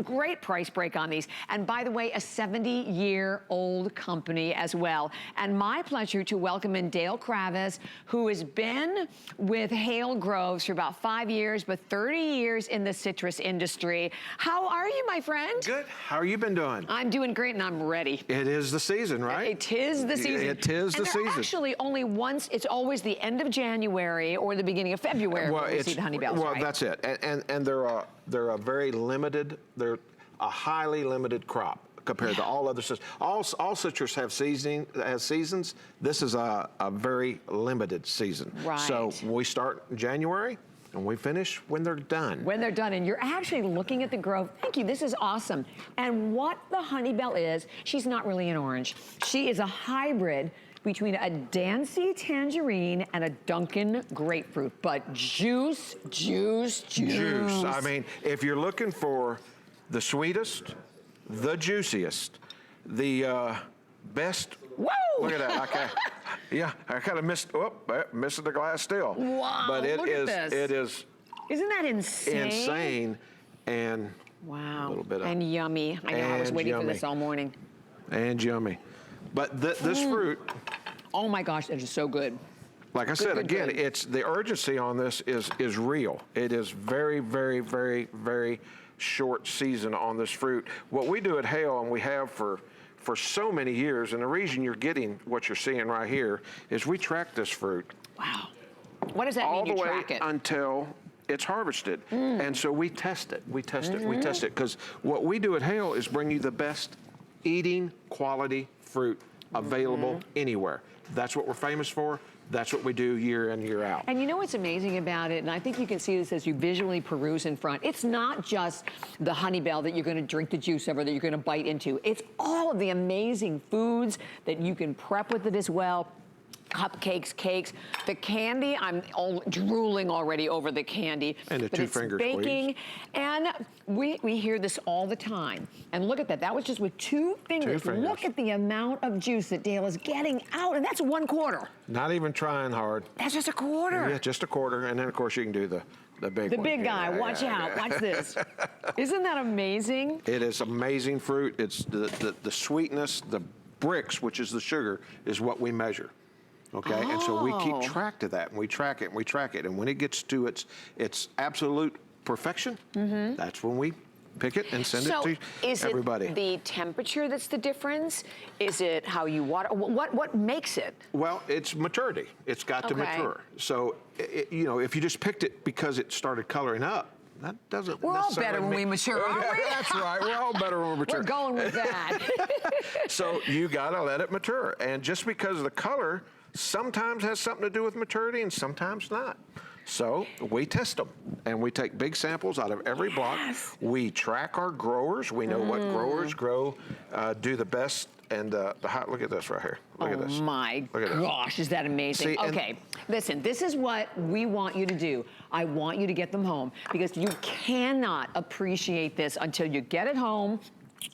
great price break on these. And by the way, a 70-year-old company as well. And my pleasure to welcome in Dale Kravis, who has been with Hale Groves for about 5 years, but 30 years in the citrus industry. How are you, my friend? Good. How are you been doing? I'm doing great, and I'm ready. It is the season, right? It is the season. It is the season. Actually, only once, it's always the end of January or the beginning of February when we see the Honeybells, well, right? that's it. And they're a very limited, they're a highly limited crop compared to all other citrus. All citrus have seasons. This is a very limited season. Right. So we start in January and we finish when they're done. When they're done, and you're actually looking at the grove. Thank you, this is awesome. And what the Honeybell is, she's not really an orange. She is a hybrid between a Dancy tangerine and a Dunkin' grapefruit, but juice. I mean, if you're looking for the sweetest, the juiciest, the best. Whoa! Look at that. I kind of missed the glass still. Wow, but look at this. It is. Isn't that insane? Insane, and wow, a little bit of, and yummy. I know, I was waiting for this all morning. And yummy. But this fruit. Oh my gosh, that is so good. Like I said, again, it's the urgency on this is real. It is very, very, very, very short season on this fruit. What we do at Hale, and we have for so many years, and the reason you're getting what you're seeing right here is we track this fruit. Wow. What does that mean, you track it? All the way until it's harvested. And so we test it, we test it, because what we do at Hale is bring you the best eating quality fruit available anywhere. That's what we're famous for. That's what we do year in, year out. And you know what's amazing about it, and I think you can see this as you visually peruse in front, it's not just the Honeybell that you're gonna drink the juice of or that you're gonna bite into. It's all of the amazing foods that you can prep with it as well. Cupcakes, cakes, the candy, I'm drooling already over the candy. And the two-finger baking, and we hear this all the time. And look at that, that was just with two fingers. Look at the amount of juice that Dale is getting out, and that's 1/4. Not even trying hard. That's just 1/4. Yeah, just 1/4, and then of course you can do the big one. The big guy, watch out, watch this. Isn't that amazing? It is amazing fruit. It's the sweetness, the bricks, which is the sugar, is what we measure. Okay, and so we keep track of that, and we track it, and we track it, and when it gets to its absolute perfection, that's when we pick it and send it to everybody. So is it the temperature that's the difference? Is it how you water? What makes it? Well, it's maturity. It's got to mature. So, you know, if you just picked it because it started coloring up, that doesn't We're all better when we mature, aren't we? That's right. We're all better when we mature. We're going with that. So you gotta let it mature, and just because the color sometimes has something to do with maturity and sometimes not. So we test them, and we take big samples out of every block. We track our growers. We know what growers grow, do the best, and the hot. Look at this right here. Look at this. Oh my gosh, is that amazing? See, okay, listen, this is what we want you to do. I want you to get them home, because you cannot appreciate this until you get it home.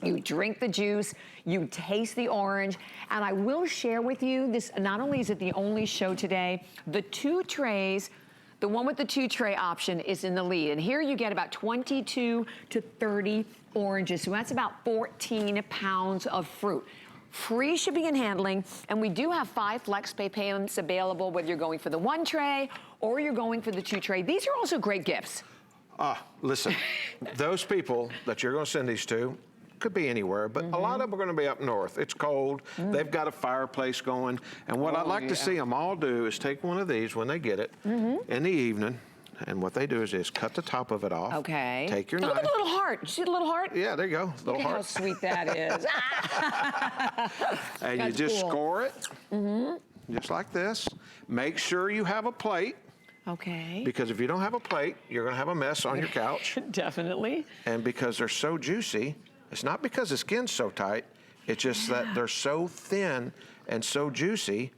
You drink the juice, you taste the orange, and I will share with you this. Not only is it the only show today, the 2 trays, the one with the 2 tray option is in the lead. And here you get about 22 to 30 oranges. So that's about 14 pounds of fruit. Free shipping and handling, and we do have 5 flex pay payments available, whether you're going for the 1 tray or you're going for the 2 tray. These are also great gifts. Listen, those people that you're gonna send these to, could be anywhere, but a lot of them are going to be up north. It's cold. They've got a fireplace going. And what I'd like to see them all do is take one of these when they get it in the evening. And what they do is cut the top of it off. Okay. Take your knife. Look at the little heart. You see the little heart? Yeah, there you go. Little heart. How sweet that is. And you just score it, just like this. Make sure you have a plate. Okay. Because if you don't have a plate, you're going to have a mess on your couch. Definitely. And because they're so juicy, it's not because the skin's so tight, it's just that they're so thin and so juicy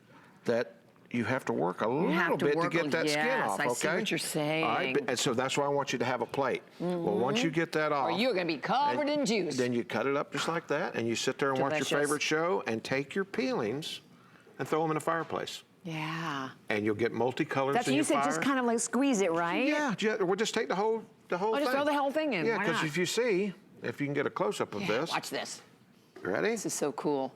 that you have to work a little bit to get that skin off, okay? I see what you're saying. All right, and so that's why I want you to have a plate. Well, once you get that off, or you're gonna be covered in juice. Then you cut it up just like that, and you sit there and watch your favorite show, and take your peelings and throw them in a fireplace. Yeah. And you'll get multicolors in your fire. That's what you said, just kind of like squeeze it, right? Yeah, we'll just take the whole thing. Just throw the whole thing in. Yeah, because if you see, if you can get a close-up of this. Watch this. Ready? This is so cool.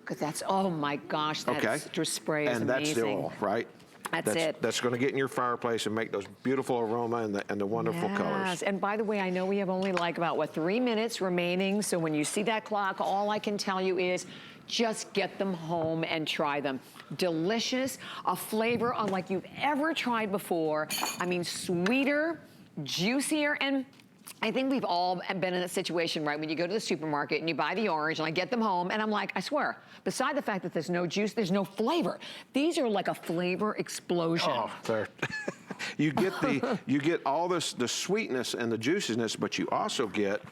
Because that's, oh my gosh, that citrus spray is amazing. And that's the oil, right? That's it. That's going to get in your fireplace and make those beautiful aroma and the wonderful colors. And by the way, I know we have only like about, what, 3 minutes remaining. So when you see that clock, all I can tell you is just get them home and try them. Delicious, a flavor unlike you've ever tried before. I mean, sweeter, juicier, and I think we've all been in a situation, right, when you go to the supermarket and you buy the orange, and I get them home, and I'm like, I swear, beside the fact that there's no juice, there's no flavor. These are like a flavor explosion. Oh, they're you get all this, the sweetness and the juiciness, but you also get,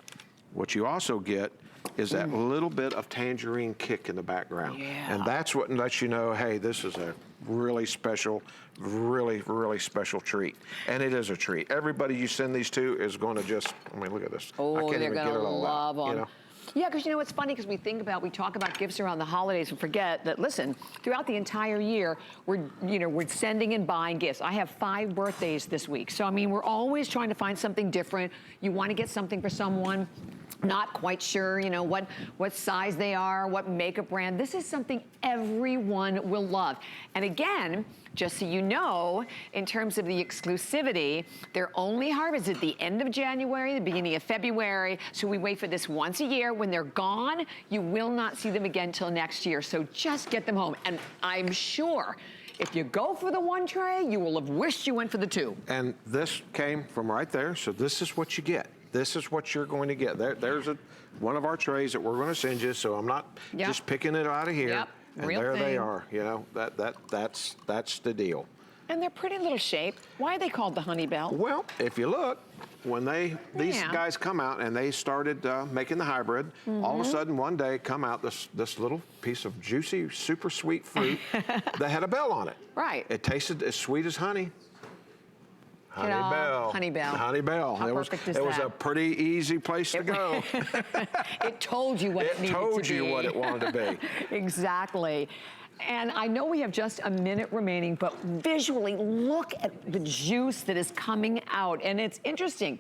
is that little bit of tangerine kick in the background. Yeah. And that's what lets you know, hey, this is a really special, really, really special treat. And it is a treat. Everybody you send these to is going to just, I mean, look at this. Oh, I can't they're even going get to it all love out, them. you know? Yeah, because you know what's funny, because we talk about gifts around the holidays and forget that, listen, throughout the entire year, we're sending and buying gifts. I have 5 birthdays this week. So, I mean, we're always trying to find something different. You want to get something for someone, not quite sure, you know, what size they are, what makeup brand. This is something everyone will love. And again, just so you know, in terms of the exclusivity, they're only harvested at the end of January, the beginning of February. So we wait for this once a year. When they're gone, you will not see them again till next year. So just get them home. And I'm sure if you go for the 1 tray, you will have wished you went for the 2. And this came from right there, so this is what you get. This is what you're going to get. There's one of our trays that we're going to send you, so I'm not just picking it out of here. Yep. And Real there thing. they are. You know, that's the deal. And they're pretty little shape. Why are they called the Honeybell? Well, if you look, when these guys come out and they started making the hybrid, all of a sudden one day come out this little piece of juicy, super sweet fruit that had a bell on it. Right. It tasted as sweet as honey. Honeybell. Honeybell. Honeybell. How perfect is it was that? a pretty easy place to go. It told you what it needed to be. It told you what it wanted to be. Exactly. And I know we have just a minute remaining, but visually look at the juice that is coming out. And it's interesting.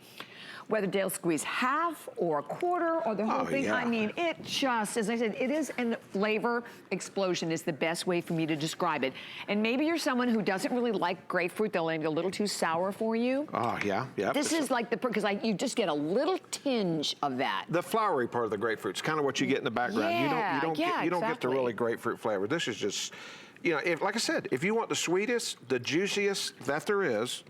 Whether Dale squeeze half or a quarter or the whole thing, yeah. I mean, it just, as I said, it is a flavor explosion is the best way for me to describe it. And maybe you're someone who doesn't really like grapefruit. They'll be a little too sour for you. Oh, yeah, yeah. This is like because you just get a little tinge of that. The flowery part of the grapefruit's kind of what you get in the background. Yeah, you don't get the really grapefruit flavor. This is just, you know, like I said, if you want the sweetest, the juiciest that there is,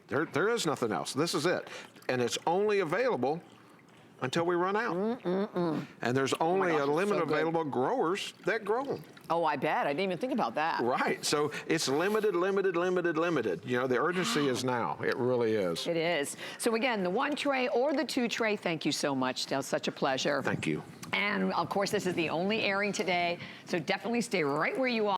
there is nothing else. This is it. And it's only available until we run out. And there's only a limit of available growers that grow them. Oh, I bet. I didn't even think about that. Right. So it's limited. You know, the urgency is now. It really is. It is. So again, the 1 tray or the 2 tray, thank you so much. That was such a pleasure. Thank you. And of course, this is the only airing today. So definitely stay right where you are.